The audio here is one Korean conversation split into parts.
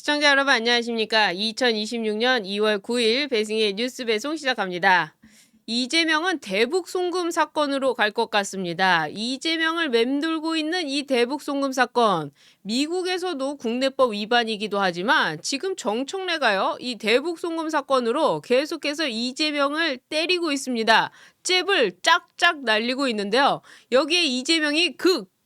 시청자 여러분 안녕하십니까? 2026년 2월 9일 배승의 뉴스 배송 시작합니다. 이재명은 대북 송금 사건으로 갈 것 같습니다. 이재명을 맴돌고 있는 이 대북 송금 사건, 미국에서도 국내법 위반이기도 하지만 지금 정청래가요, 이 대북 송금 사건으로 계속해서 이재명을 때리고 있습니다. 잽을 짝짝 날리고 있는데요. 여기에 이재명이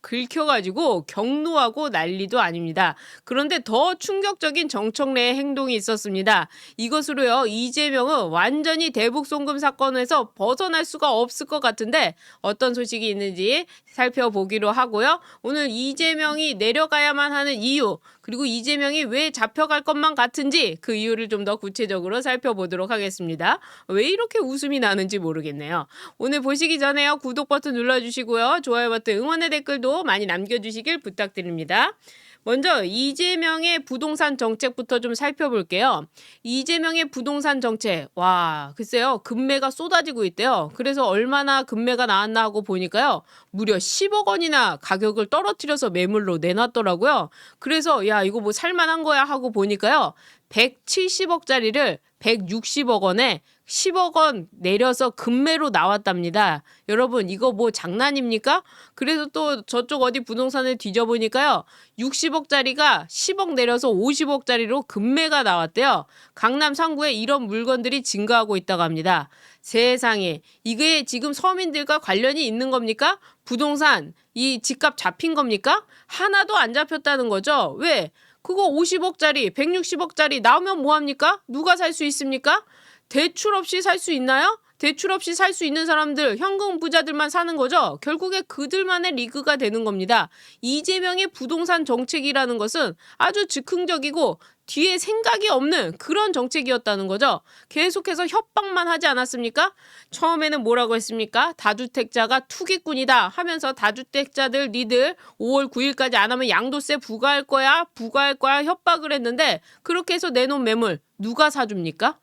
긁혀가지고 경로하고 난리도 아닙니다. 그런데 더 충격적인 정청래의 행동이 있었습니다. 이것으로요, 이재명은 완전히 대북 송금 사건에서 벗어날 수가 없을 것 같은데 어떤 소식이 있는지 살펴보기로 하고요. 오늘 이재명이 내려가야만 하는 이유, 그리고 이재명이 왜 잡혀갈 것만 같은지 그 이유를 좀 더 구체적으로 살펴보도록 하겠습니다. 왜 이렇게 웃음이 나는지 모르겠네요. 오늘 보시기 전에요, 구독 버튼 눌러주시고요. 좋아요 버튼, 응원의 댓글도 많이 남겨주시길 부탁드립니다. 먼저 이재명의 부동산 정책부터 좀 살펴볼게요. 이재명의 부동산 정책, 와, 글쎄요, 금매가 쏟아지고 있대요. 그래서 얼마나 금매가 나왔나 하고 보니까요, 무려 10억 원이나 가격을 떨어뜨려서 매물로 내놨더라고요. 그래서 야, 이거 뭐 살만한 거야 하고 보니까요, 170억짜리를 160억 원에 10억 원 내려서 금매로 나왔답니다. 여러분, 이거 뭐 장난입니까? 그래서 또 저쪽 어디 부동산을 뒤져보니까요, 60억짜리가 10억 내려서 50억짜리로 금매가 나왔대요. 강남 상구에 이런 물건들이 증가하고 있다고 합니다. 세상에, 이게 지금 서민들과 관련이 있는 겁니까? 부동산, 이 집값 잡힌 겁니까? 하나도 안 잡혔다는 거죠. 왜? 그거 50억짜리, 160억짜리 나오면 뭐합니까? 누가 살 수 있습니까? 대출 없이 살 수 있나요? 대출 없이 살 수 있는 사람들, 현금 부자들만 사는 거죠. 결국에 그들만의 리그가 되는 겁니다. 이재명의 부동산 정책이라는 것은 아주 즉흥적이고 뒤에 생각이 없는 그런 정책이었다는 거죠. 계속해서 협박만 하지 않았습니까? 처음에는 뭐라고 했습니까? 다주택자가 투기꾼이다 하면서 다주택자들 니들 5월 9일까지 안 하면 양도세 부과할 거야 협박을 했는데, 그렇게 해서 내놓은 매물 누가 사줍니까?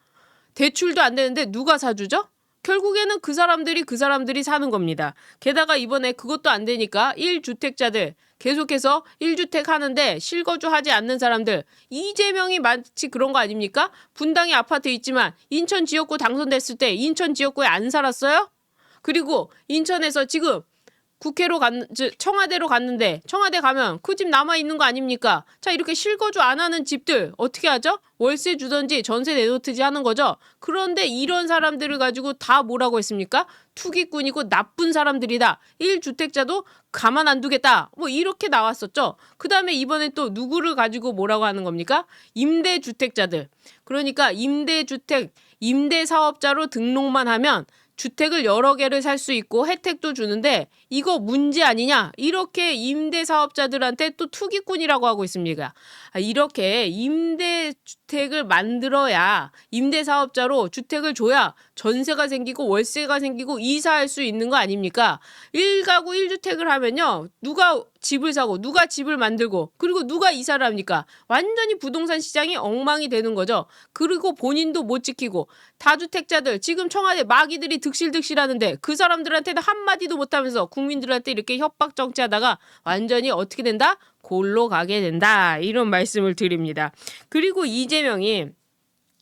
대출도 안 되는데 누가 사주죠? 결국에는 그 사람들이 사는 겁니다. 게다가 이번에 그것도 안 되니까 1주택자들, 계속해서 1주택 하는데 실거주하지 않는 사람들, 이재명이 마치 그런 거 아닙니까? 분당에 아파트 있지만 인천 지역구 당선됐을 때 인천 지역구에 안 살았어요? 그리고 인천에서 지금 청와대로 갔는데 청와대 가면 그 집 남아있는 거 아닙니까? 자, 이렇게 실거주 안 하는 집들 어떻게 하죠? 월세 주던지 전세 내놓든지 하는 거죠. 그런데 이런 사람들을 가지고 다 뭐라고 했습니까? 투기꾼이고 나쁜 사람들이다. 1주택자도 가만 안 두겠다. 뭐 이렇게 나왔었죠. 그 다음에 이번에 또 누구를 가지고 뭐라고 하는 겁니까? 임대주택자들. 그러니까 임대사업자로 등록만 하면 주택을 여러 개를 살 수 있고 혜택도 주는데 이거 문제 아니냐? 이렇게 임대사업자들한테 또 투기꾼이라고 하고 있습니다. 이렇게 임대주택을 만들어야, 임대사업자로 주택을 줘야 전세가 생기고 월세가 생기고 이사할 수 있는 거 아닙니까? 1가구 1주택을 하면요, 누가 집을 사고 누가 집을 만들고 그리고 누가 이사를 합니까? 완전히 부동산 시장이 엉망이 되는 거죠. 그리고 본인도 못 지키고 다주택자들, 지금 청와대 마귀들이 득실득실하는데 그 사람들한테는 한마디도 못하면서 국민들한테 이렇게 협박 정치하다가 완전히 어떻게 된다? 골로 가게 된다. 이런 말씀을 드립니다. 그리고 이재명이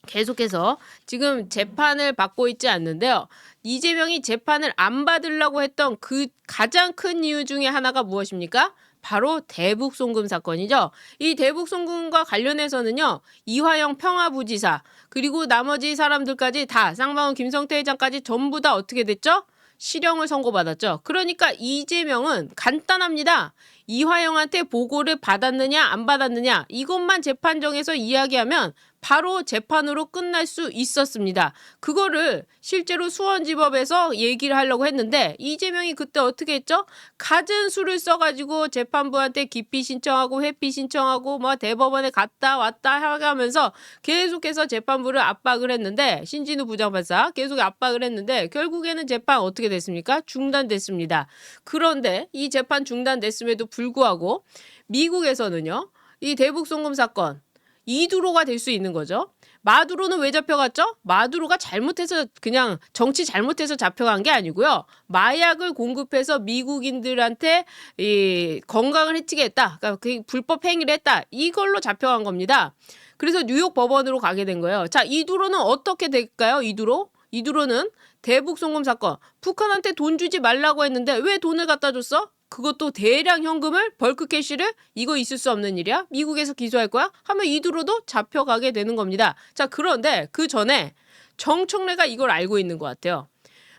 계속해서 지금 재판을 받고 있지 않는데요. 이재명이 재판을 안 받으려고 했던 그 가장 큰 이유 중에 하나가 무엇입니까? 바로 대북 송금 사건이죠. 이 대북 송금과 관련해서는요, 이화영 평화부지사 그리고 나머지 사람들까지 다, 쌍방울 김성태 회장까지 전부 다 어떻게 됐죠? 실형을 선고받았죠. 그러니까 이재명은 간단합니다. 이화영한테 보고를 받았느냐 안 받았느냐 이것만 재판정에서 이야기하면 바로 재판으로 끝날 수 있었습니다. 그거를 실제로 수원지법에서 얘기를 하려고 했는데 이재명이 그때 어떻게 했죠? 갖은 수를 써가지고 재판부한테 기피 신청하고 회피 신청하고 뭐 대법원에 갔다 왔다 하면서 계속해서 재판부를 압박을 했는데, 신진우 부장판사 계속 압박을 했는데 결국에는 재판 어떻게 됐습니까? 중단됐습니다. 그런데 이 재판 중단됐음에도 불구하고 미국에서는요, 이 대북 송금 사건 이두로가 될 수 있는 거죠. 마두로는 왜 잡혀갔죠? 마두로가 잘못해서 그냥 정치 잘못해서 잡혀간 게 아니고요. 마약을 공급해서 미국인들한테 이 건강을 해치게 했다. 그러니까 그 불법 행위를 했다. 이걸로 잡혀간 겁니다. 그래서 뉴욕 법원으로 가게 된 거예요. 자, 이두로는 어떻게 될까요? 이두로는 대북 송금 사건. 북한한테 돈 주지 말라고 했는데 왜 돈을 갖다 줬어? 그것도 대량 현금을 벌크 캐시를 이거 있을 수 없는 일이야? 미국에서 기소할 거야? 하면 이두로도 잡혀가게 되는 겁니다. 자, 그런데 그 전에 정청래가 이걸 알고 있는 것 같아요.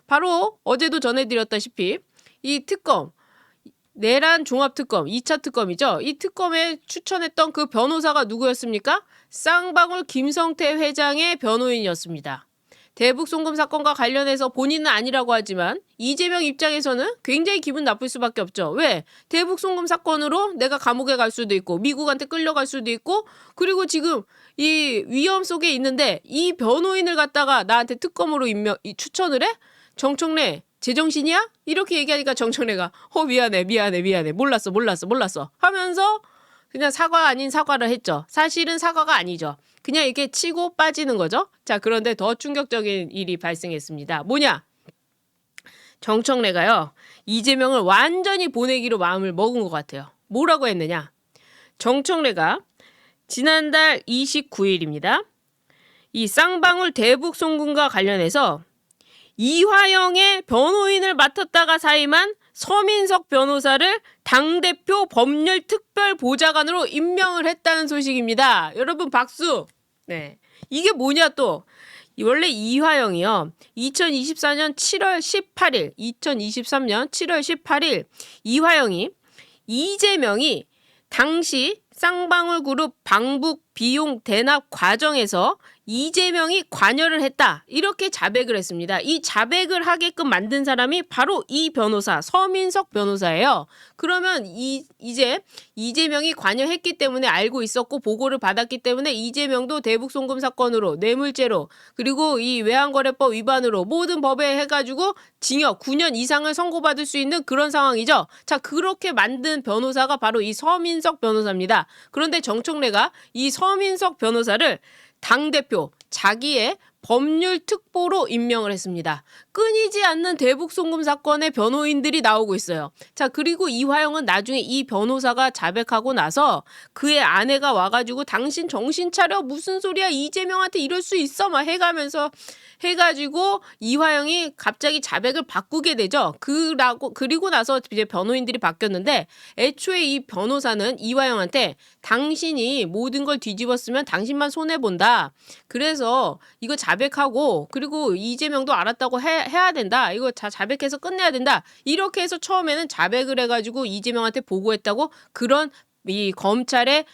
바로 어제도 전해드렸다시피 이 특검 내란 종합특검 2차 특검이죠. 이 특검에 추천했던 그 변호사가 누구였습니까? 쌍방울 김성태 회장의 변호인이었습니다. 대북 송금 사건과 관련해서 본인은 아니라고 하지만 이재명 입장에서는 굉장히 기분 나쁠 수밖에 없죠. 왜? 대북 송금 사건으로 내가 감옥에 갈 수도 있고 미국한테 끌려갈 수도 있고 그리고 지금 이 위험 속에 있는데 이 변호인을 갖다가 나한테 특검으로 추천을 해? 정청래 제정신이야? 이렇게 얘기하니까 정청래가 미안해 몰랐어 하면서 그냥 사과 아닌 사과를 했죠. 사실은 사과가 아니죠. 그냥 이렇게 치고 빠지는 거죠. 자, 그런데 더 충격적인 일이 발생했습니다. 뭐냐? 정청래가요. 이재명을 완전히 보내기로 마음을 먹은 것 같아요. 뭐라고 했느냐? 정청래가 지난달 29일입니다. 이 쌍방울 대북 송금과 관련해서 이화영의 변호인을 맡았다가 사임한 서민석 변호사를 당대표 법률특별보좌관으로 임명을 했다는 소식입니다. 여러분 박수. 네, 이게 뭐냐 또. 원래 이화영이요. 2023년 7월 18일 이화영이 이재명이 당시 쌍방울그룹 방북 비용 대납 과정에서 이재명이 관여를 했다. 이렇게 자백을 했습니다. 이 자백을 하게끔 만든 사람이 바로 이 변호사, 서민석 변호사예요. 그러면 이제 이재명이 관여했기 때문에 알고 있었고 보고를 받았기 때문에 이재명도 대북 송금 사건으로 뇌물죄로 그리고 이 외환거래법 위반으로 모든 법에 해가지고 징역 9년 이상을 선고받을 수 있는 그런 상황이죠. 자, 그렇게 만든 변호사가 바로 이 서민석 변호사입니다. 그런데 정청래가 이 서민석 변호사를 당대표 자기의 법률특보로 임명을 했습니다. 끊이지 않는 대북 송금 사건의 변호인들이 나오고 있어요. 자, 그리고 이화영은 나중에 이 변호사가 자백하고 나서 그의 아내가 와가지고 당신 정신 차려 무슨 소리야 이재명한테 이럴 수 있어 막 해가지고 이화영이 갑자기 자백을 바꾸게 되죠. 그리고 나서 이제 변호인들이 바뀌었는데 애초에 이 변호사는 이화영한테 당신이 모든 걸 뒤집었으면 당신만 손해본다. 그래서 이거 자백하고 그리고 이재명도 알았다고 해야 된다. 이거 다 자백해서 끝내야 된다. 이렇게 해서 처음에는 자백을 해가지고 이재명한테 보고했다고 그런 이 검찰의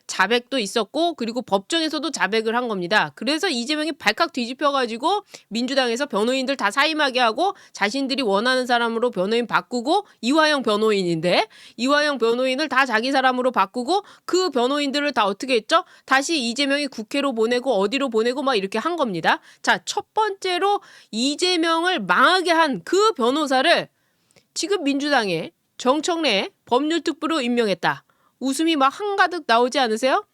자백도 있었고 그리고 법정에서도 자백을 한 겁니다. 그래서 이재명이 발칵 뒤집혀가지고 민주당에서 변호인들 다 사임하게 하고 자신들이 원하는 사람으로 변호인 바꾸고 이화영 변호인인데 이화영 변호인을 다 자기 사람으로 바꾸고 그 변호인들을 다 어떻게 했죠? 다시 이재명이 국회로 보내고 어디로 보내고 막 이렇게 한 겁니다. 자, 첫 번째로 이재명을 망하게 한 그 변호사를 지금 민주당의 정청래 법률특보로 임명했다. 웃음이 막 한가득 나오지 않으세요?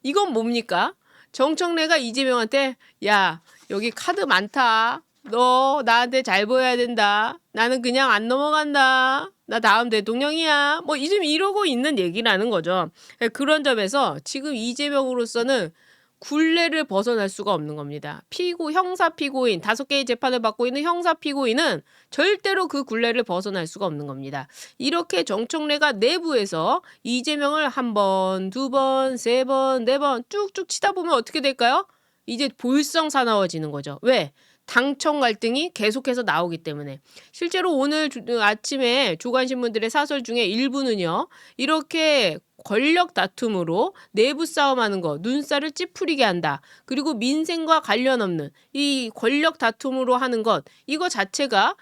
이건 뭡니까? 정청래가 이재명한테 야, 여기 카드 많다. 너 나한테 잘 보여야 된다. 나는 그냥 안 넘어간다. 나 다음 대통령이야. 뭐 지금 이러고 있는 얘기라는 거죠. 그런 점에서 지금 이재명으로서는 굴레를 벗어날 수가 없는 겁니다. 형사 피고인 5개의 재판을 받고 있는 형사 피고인은 절대로 그 굴레를 벗어날 수가 없는 겁니다. 이렇게 정청래가 내부에서 이재명을 1번, 2번, 3번, 4번 쭉쭉 치다 보면 어떻게 될까요? 이제 볼썽사나워지는 거죠. 왜? 당청 갈등이 계속해서 나오기 때문에. 실제로 오늘 아침에 조간신문들의 사설 중에 일부는요. 이렇게 권력 다툼으로 내부 싸움하는 거, 눈살을 찌푸리게 한다. 그리고 민생과 관련 없는 이 권력 다툼으로 하는 것, 이거 자체가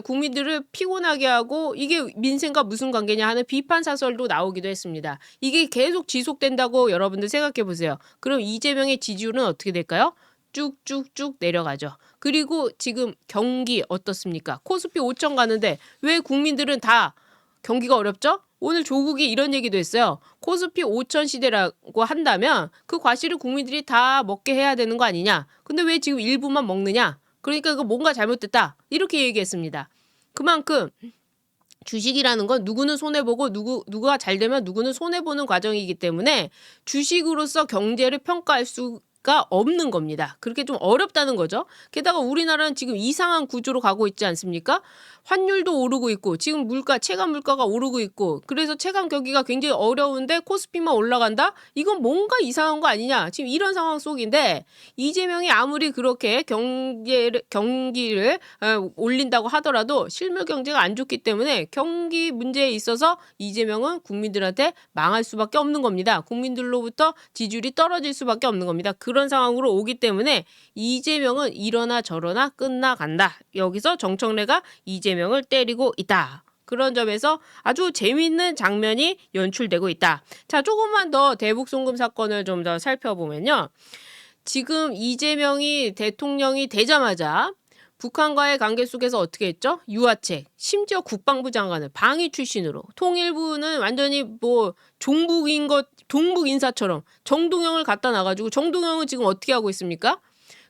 국민들을 피곤하게 하고 이게 민생과 무슨 관계냐 하는 비판 사설도 나오기도 했습니다. 이게 계속 지속된다고 여러분들 생각해 보세요. 그럼 이재명의 지지율은 어떻게 될까요? 쭉쭉쭉 내려가죠. 그리고 지금 경기 어떻습니까? 코스피 5천 가는데 왜 국민들은 다 경기가 어렵죠? 오늘 조국이 이런 얘기도 했어요. 코스피 5천 시대라고 한다면 그 과실을 국민들이 다 먹게 해야 되는 거 아니냐. 근데 왜 지금 일부만 먹느냐. 그러니까 이거 뭔가 잘못됐다. 이렇게 얘기했습니다. 그만큼 주식이라는 건 누구는 손해보고 누가 잘 되면 누구는 손해보는 과정이기 때문에 주식으로서 경제를 평가할 수가 없는 겁니다. 그렇게 좀 어렵다는 거죠. 게다가 우리나라는 지금 이상한 구조로 가고 있지 않습니까? 환율도 오르고 있고 지금 체감 물가가 오르고 있고 그래서 체감 경기가 굉장히 어려운데 코스피만 올라간다? 이건 뭔가 이상한 거 아니냐? 지금 이런 상황 속인데 이재명이 아무리 그렇게 경기를 올린다고 하더라도 실물 경제가 안 좋기 때문에 경기 문제에 있어서 이재명은 국민들한테 망할 수밖에 없는 겁니다. 국민들로부터 지지율이 떨어질 수밖에 없는 겁니다. 그런 상황으로 오기 때문에 이재명은 이러나 저러나 끝나간다. 여기서 정청래가 이재명을 때리고 있다. 그런 점에서 아주 재미있는 장면이 연출되고 있다. 자, 조금만 더 대북 송금 사건을 좀 더 살펴보면요. 지금 이재명이 대통령이 되자마자 북한과의 관계 속에서 어떻게 했죠? 유화책, 심지어 국방부 장관을 방위 출신으로, 통일부는 완전히 뭐 종북 인사처럼 정동영을 갖다 놔가지고 정동영은 지금 어떻게 하고 있습니까?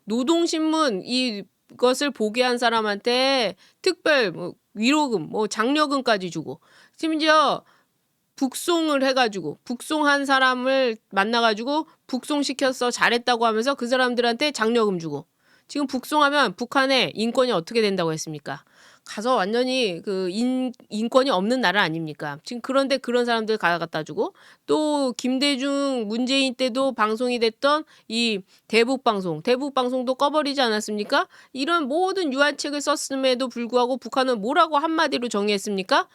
노동신문 이것을 보게 한 사람한테 특별 위로금, 장려금까지 주고 심지어 북송을 해가지고 북송한 사람을 만나가지고 북송시켜서 잘했다고 하면서 그 사람들한테 장려금 주고 지금 북송하면 북한의 인권이 어떻게 된다고 했습니까? 가서 완전히 인권이 없는 나라 아닙니까? 지금 그런데 그런 사람들 갖다 주고 또 김대중 문재인 때도 방송이 됐던 이 대북방송도 꺼버리지 않았습니까? 이런 모든 유한책을 썼음에도 불구하고 북한은 뭐라고 한마디로 정의했습니까?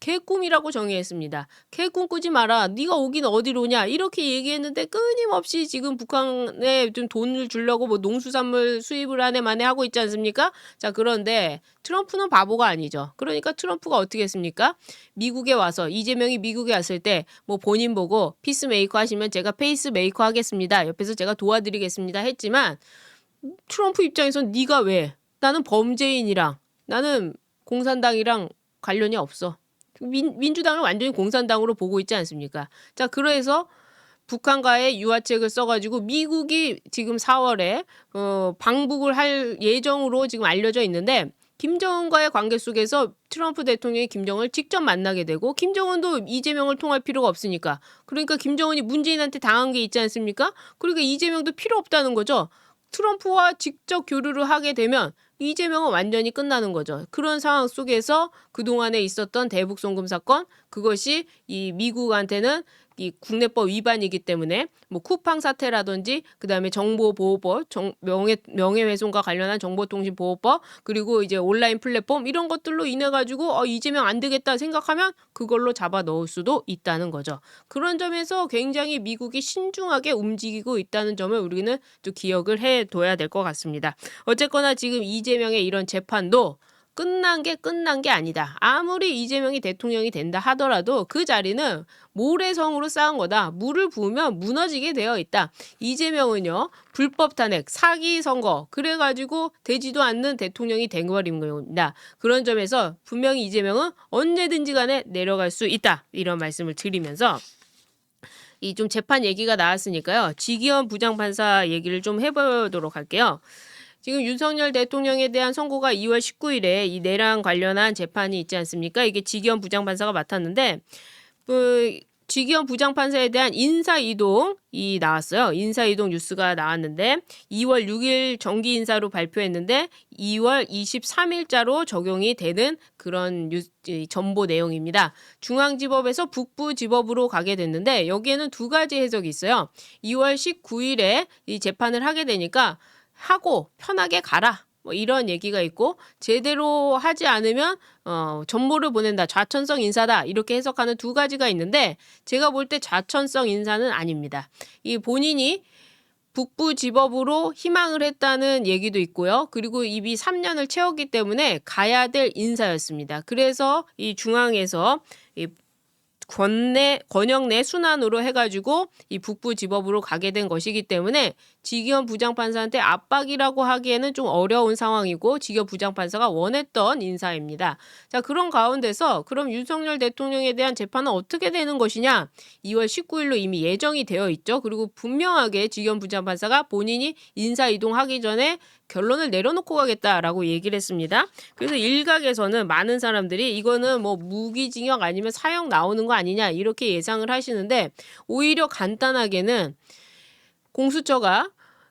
개꿈이라고 정의했습니다. 개꿈 꾸지 마라. 네가 오긴 어디로 오냐. 이렇게 얘기했는데 끊임없이 지금 북한에 좀 돈을 주려고 농수산물 수입을 한 해 만에 하고 있지 않습니까? 자, 그런데 트럼프는 바보가 아니죠. 그러니까 트럼프가 어떻게 했습니까? 미국에 와서 이재명이 미국에 왔을 때 본인 보고 피스메이커 하시면 제가 페이스메이커 하겠습니다. 옆에서 제가 도와드리겠습니다. 했지만 트럼프 입장에선 네가 왜? 나는 범죄인이랑 나는 공산당이랑 관련이 없어. 민주당을 완전히 공산당으로 보고 있지 않습니까? 자, 그래서 북한과의 유화책을 써가지고 미국이 지금 4월에 방북을 할 예정으로 지금 알려져 있는데 김정은과의 관계 속에서 트럼프 대통령이 김정은을 직접 만나게 되고 김정은도 이재명을 통할 필요가 없으니까 그러니까 김정은이 문재인한테 당한 게 있지 않습니까? 그러니까 이재명도 필요 없다는 거죠. 트럼프와 직접 교류를 하게 되면 이재명은 완전히 끝나는 거죠. 그런 상황 속에서 그동안에 있었던 대북 송금 사건 그것이 이 미국한테는 이 국내법 위반이기 때문에 쿠팡 사태라든지 그다음에 정보보호법, 명예훼손과 관련한 정보통신보호법 그리고 이제 온라인 플랫폼 이런 것들로 인해 가지고 이재명 안 되겠다 생각하면 그걸로 잡아 넣을 수도 있다는 거죠. 그런 점에서 굉장히 미국이 신중하게 움직이고 있다는 점을 우리는 또 기억을 해둬야 될 것 같습니다. 어쨌거나 지금 이재명의 이런 재판도 끝난 게 아니다. 아무리 이재명이 대통령이 된다 하더라도 그 자리는 모래성으로 쌓은 거다. 물을 부으면 무너지게 되어 있다. 이재명은요. 불법 탄핵, 사기 선거 그래가지고 되지도 않는 대통령이 돼버린 겁니다. 그런 점에서 분명히 이재명은 언제든지 간에 내려갈 수 있다. 이런 말씀을 드리면서 이 좀 재판 얘기가 나왔으니까요. 지기현 부장판사 얘기를 좀 해보도록 할게요. 지금 윤석열 대통령에 대한 선고가 2월 19일에 이 내란 관련한 재판이 있지 않습니까? 이게 지기현 부장판사가 맡았는데 지기현 부장판사에 대한 인사이동이 나왔어요. 인사이동 뉴스가 나왔는데 2월 6일 정기 인사로 발표했는데 2월 23일자로 적용이 되는 그런 전보 내용입니다. 중앙지법에서 북부지법으로 가게 됐는데 여기에는 두 가지 해석이 있어요. 2월 19일에 이 재판을 하게 되니까 하고 편하게 가라. 이런 얘기가 있고 제대로 하지 않으면 전보를 보낸다. 좌천성 인사다. 이렇게 해석하는 두 가지가 있는데 제가 볼 때 좌천성 인사는 아닙니다. 이 본인이 북부지법으로 희망을 했다는 얘기도 있고요. 그리고 이미 3년을 채웠기 때문에 가야 될 인사였습니다. 그래서 이 중앙에서 권역 내 순환으로 해가지고 이 북부지법으로 가게 된 것이기 때문에 지기현 부장판사한테 압박이라고 하기에는 좀 어려운 상황이고 지기현 부장판사가 원했던 인사입니다. 자, 그런 가운데서 그럼 윤석열 대통령에 대한 재판은 어떻게 되는 것이냐? 2월 19일로 이미 예정이 되어 있죠. 그리고 분명하게 지기현 부장판사가 본인이 인사 이동하기 전에 결론을 내려놓고 가겠다라고 얘기를 했습니다. 그래서 일각에서는 많은 사람들이 이거는 뭐 무기징역 아니면 사형 나오는 거 아니냐 이렇게 예상을 하시는데 오히려 간단하게는 공수처가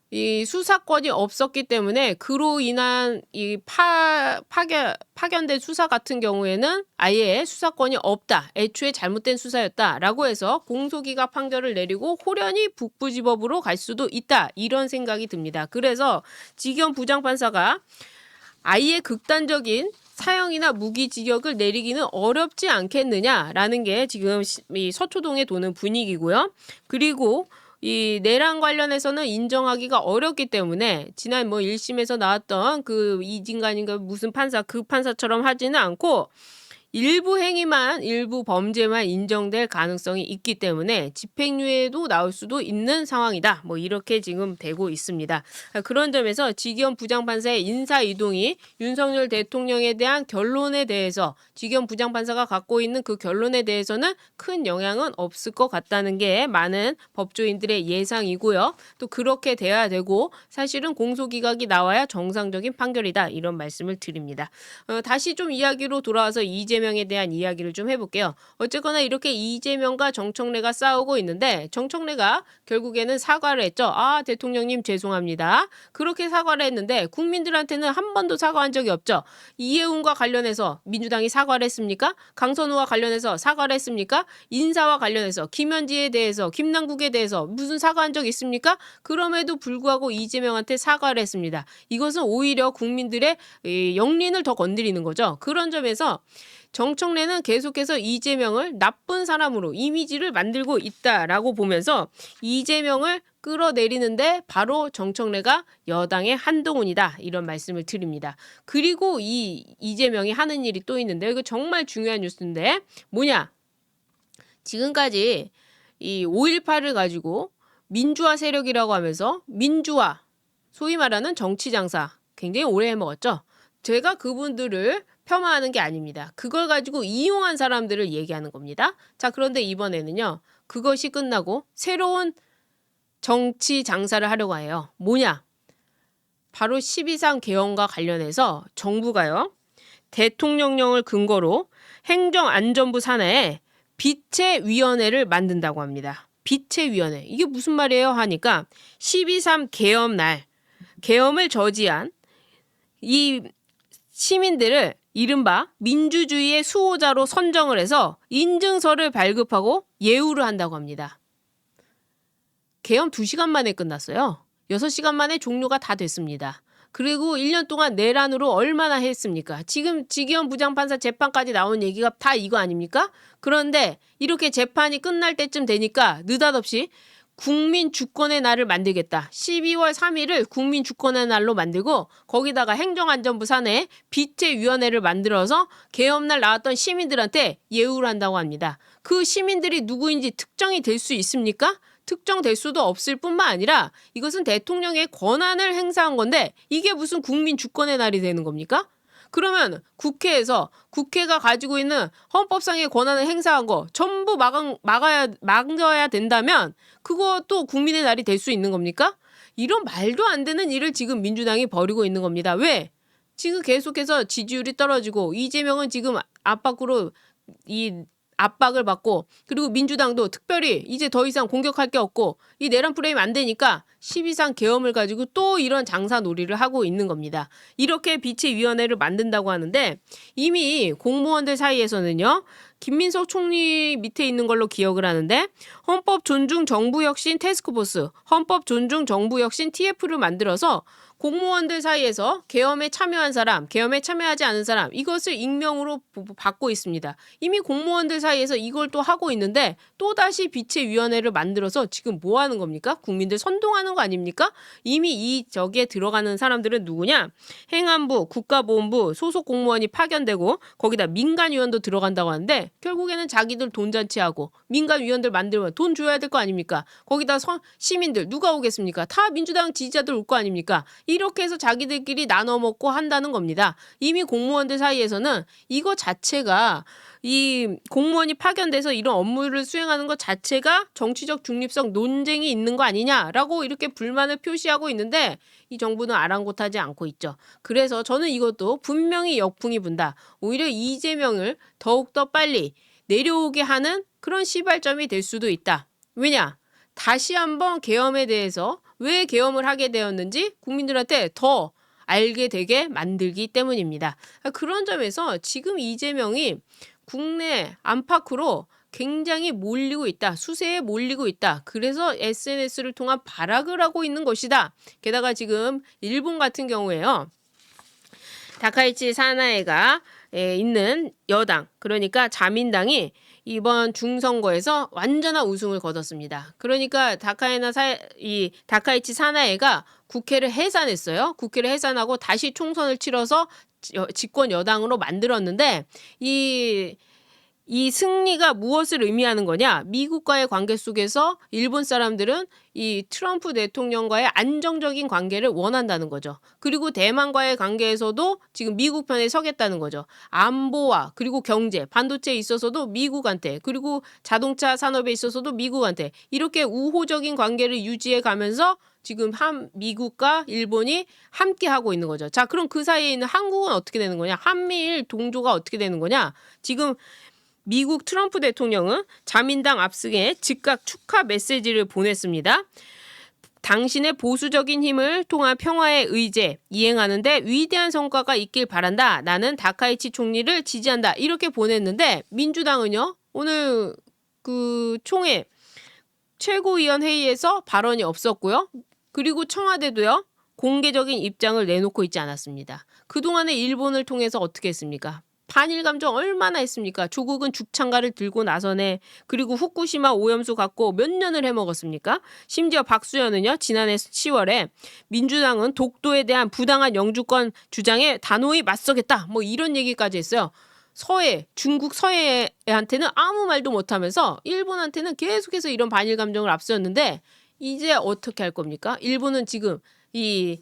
이 수사권이 없었기 때문에 그로 인한 이 파견된 수사 같은 경우에는 아예 수사권이 없다. 애초에 잘못된 수사였다라고 해서 공소기각 판결을 내리고 호련히 북부지법으로 갈 수도 있다. 이런 생각이 듭니다. 그래서 지기현 부장판사가 아예 극단적인 사형이나 무기징역을 내리기는 어렵지 않겠느냐라는 게 지금 이 서초동에 도는 분위기고요. 그리고 이 내란 관련해서는 인정하기가 어렵기 때문에 지난 뭐 1심에서 나왔던 그 이진관인가 무슨 판사 그 판사처럼 하지는 않고 일부 행위만 일부 범죄만 인정될 가능성이 있기 때문에 집행유예도 나올 수도 있는 상황이다. 뭐 이렇게 지금 되고 있습니다. 그런 점에서 지기현 부장판사의 인사 이동이 윤석열 대통령에 대한 결론에 대해서 지기현 부장판사가 갖고 있는 그 결론에 대해서는 큰 영향은 없을 것 같다는 게 많은 법조인들의 예상이고요. 또 그렇게 돼야 되고 사실은 공소기각이 나와야 정상적인 판결이다. 이런 말씀을 드립니다. 다시 좀 이야기로 돌아와서 이재명에 대한 이야기를 좀 해볼게요. 어쨌거나 이렇게 이재명과 정청래가 싸우고 있는데 정청래가 결국에는 사과를 했죠. 아, 대통령님 죄송합니다. 그렇게 사과를 했는데 국민들한테는 한 번도 사과한 적이 없죠. 이해운과 관련해서 민주당이 사과를 했습니까? 강선우와 관련해서 사과를 했습니까? 인사와 관련해서 김현지에 대해서 김남국에 대해서 무슨 사과한 적 있습니까? 그럼에도 불구하고 이재명한테 사과를 했습니다. 이것은 오히려 국민들의 영린을 더 건드리는 거죠. 그런 점에서 정청래는 계속해서 이재명을 나쁜 사람으로 이미지를 만들고 있다라고 보면서 이재명을 끌어내리는데 바로 정청래가 여당의 한동훈이다 이런 말씀을 드립니다. 그리고 이재명이 하는 일이 또 있는데 이거 정말 중요한 뉴스인데 뭐냐? 지금까지 이 5.18을 가지고 민주화 세력이라고 하면서 민주화 소위 말하는 정치 장사 굉장히 오래 해먹었죠. 제가 그분들을 폄하하는 게 아닙니다. 그걸 가지고 이용한 사람들을 얘기하는 겁니다. 자, 그런데 이번에는요. 그것이 끝나고 새로운 정치 장사를 하려고 해요. 뭐냐? 바로 12.3 개헌과 관련해서 정부가요. 대통령령을 근거로 행정안전부 산하에 비체위원회를 만든다고 합니다. 비체위원회. 이게 무슨 말이에요? 하니까 12.3 개헌 날 계엄을 저지한 이 시민들을 이른바 민주주의의 수호자로 선정을 해서 인증서를 발급하고 예우를 한다고 합니다. 계엄 2시간 만에 끝났어요. 6시간 만에 종료가 다 됐습니다. 그리고 1년 동안 내란으로 얼마나 했습니까? 지금 지기현 부장판사 재판까지 나온 얘기가 다 이거 아닙니까? 그런데 이렇게 재판이 끝날 때쯤 되니까 느닷없이 국민 주권의 날을 만들겠다. 12월 3일을 국민 주권의 날로 만들고 거기다가 행정안전부 산하에 비체위원회를 만들어서 계엄날 나왔던 시민들한테 예우를 한다고 합니다. 그 시민들이 누구인지 특정이 될 수 있습니까? 특정될 수도 없을 뿐만 아니라 이것은 대통령의 권한을 행사한 건데 이게 무슨 국민 주권의 날이 되는 겁니까? 그러면 국회에서 국회가 가지고 있는 헌법상의 권한을 행사한 거 전부 막아야 된다면 그것도 국민의 날이 될 수 있는 겁니까? 이런 말도 안 되는 일을 지금 민주당이 벌이고 있는 겁니다. 왜? 지금 계속해서 지지율이 떨어지고 이재명은 지금 압박으로 압박을 받고 그리고 민주당도 특별히 이제 더 이상 공격할 게 없고 이 내란 프레임 안 되니까 12.3 계엄을 가지고 또 이런 장사 놀이를 하고 있는 겁니다. 이렇게 비체위원회를 만든다고 하는데 이미 공무원들 사이에서는요. 김민석 총리 밑에 있는 걸로 기억을 하는데 헌법 존중 정부 혁신 태스크포스, 헌법 존중 정부 혁신 TF를 만들어서 공무원들 사이에서 계엄에 참여한 사람, 계엄에 참여하지 않은 사람 이것을 익명으로 받고 있습니다. 이미 공무원들 사이에서 이걸 또 하고 있는데 또다시 비체위원회를 만들어서 지금 뭐 하는 겁니까? 국민들 선동하는 거 아닙니까? 이미 이 저기에 들어가는 사람들은 누구냐? 행안부, 국가보훈부 소속 공무원이 파견되고 거기다 민간위원도 들어간다고 하는데 결국에는 자기들 돈잔치하고 민간위원들 만들면 돈 줘야 될 거 아닙니까? 거기다 시민들 누가 오겠습니까? 다 민주당 지지자들 올 거 아닙니까? 이렇게 해서 자기들끼리 나눠 먹고 한다는 겁니다. 이미 공무원들 사이에서는 이거 자체가 이 공무원이 파견돼서 이런 업무를 수행하는 것 자체가 정치적 중립성 논쟁이 있는 거 아니냐라고 이렇게 불만을 표시하고 있는데 이 정부는 아랑곳하지 않고 있죠. 그래서 저는 이것도 분명히 역풍이 분다. 오히려 이재명을 더욱더 빨리 내려오게 하는 그런 시발점이 될 수도 있다. 왜냐? 다시 한번 계엄에 대해서 왜 계엄을 하게 되었는지 국민들한테 더 알게 되게 만들기 때문입니다. 그런 점에서 지금 이재명이 국내 안팎으로 굉장히 몰리고 있다. 수세에 몰리고 있다. 그래서 SNS를 통한 발악을 하고 있는 것이다. 게다가 지금 일본 같은 경우에요. 다카이치 사나에가 있는 여당, 그러니까 자민당이 이번 중선거에서 완전한 우승을 거뒀습니다. 그러니까 다카이치 사나에가 국회를 해산했어요. 국회를 해산하고 다시 총선을 치러서 집권 여당으로 만들었는데 이 승리가 무엇을 의미하는 거냐? 미국과의 관계 속에서 일본 사람들은 이 트럼프 대통령과의 안정적인 관계를 원한다는 거죠. 그리고 대만과의 관계에서도 지금 미국 편에 서겠다는 거죠. 안보와 그리고 경제, 반도체에 있어서도 미국한테, 그리고 자동차 산업에 있어서도 미국한테 이렇게 우호적인 관계를 유지해 가면서 지금 미국과 일본이 함께 하고 있는 거죠. 자, 그럼 그 사이에 있는 한국은 어떻게 되는 거냐? 한미일 동조가 어떻게 되는 거냐? 지금 미국 트럼프 대통령은 자민당 압승에 즉각 축하 메시지를 보냈습니다. 당신의 보수적인 힘을 통한 평화의 의제 이행하는데 위대한 성과가 있길 바란다. 나는 다카이치 총리를 지지한다. 이렇게 보냈는데 민주당은요. 오늘 그 총회 최고위원 회의에서 발언이 없었고요. 그리고 청와대도요. 공개적인 입장을 내놓고 있지 않았습니다. 그동안에 일본을 통해서 어떻게 했습니까? 반일 감정 얼마나 했습니까? 조국은 죽창가를 들고 나서네. 그리고 후쿠시마 오염수 갖고 몇 년을 해먹었습니까? 심지어 박수현은요. 지난해 10월에 민주당은 독도에 대한 부당한 영주권 주장에 단호히 맞서겠다. 뭐 이런 얘기까지 했어요. 중국 서해한테는 아무 말도 못하면서 일본한테는 계속해서 이런 반일 감정을 앞세웠는데 이제 어떻게 할 겁니까? 일본은 지금 이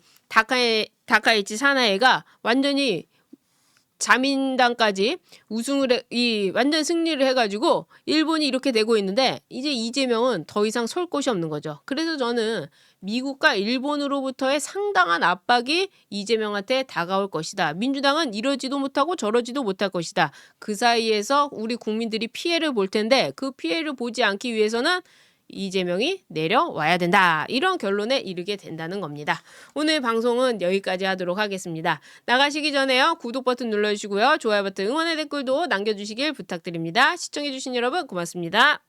다카이치 사나에가 완전히 자민당까지 완전 승리를 해가지고 일본이 이렇게 되고 있는데 이제 이재명은 더 이상 설 곳이 없는 거죠. 그래서 저는 미국과 일본으로부터의 상당한 압박이 이재명한테 다가올 것이다. 민주당은 이러지도 못하고 저러지도 못할 것이다. 그 사이에서 우리 국민들이 피해를 볼 텐데 그 피해를 보지 않기 위해서는 이재명이 내려와야 된다. 이런 결론에 이르게 된다는 겁니다. 오늘 방송은 여기까지 하도록 하겠습니다. 나가시기 전에요. 구독 버튼 눌러주시고요. 좋아요 버튼, 응원의 댓글도 남겨주시길 부탁드립니다. 시청해주신 여러분 고맙습니다.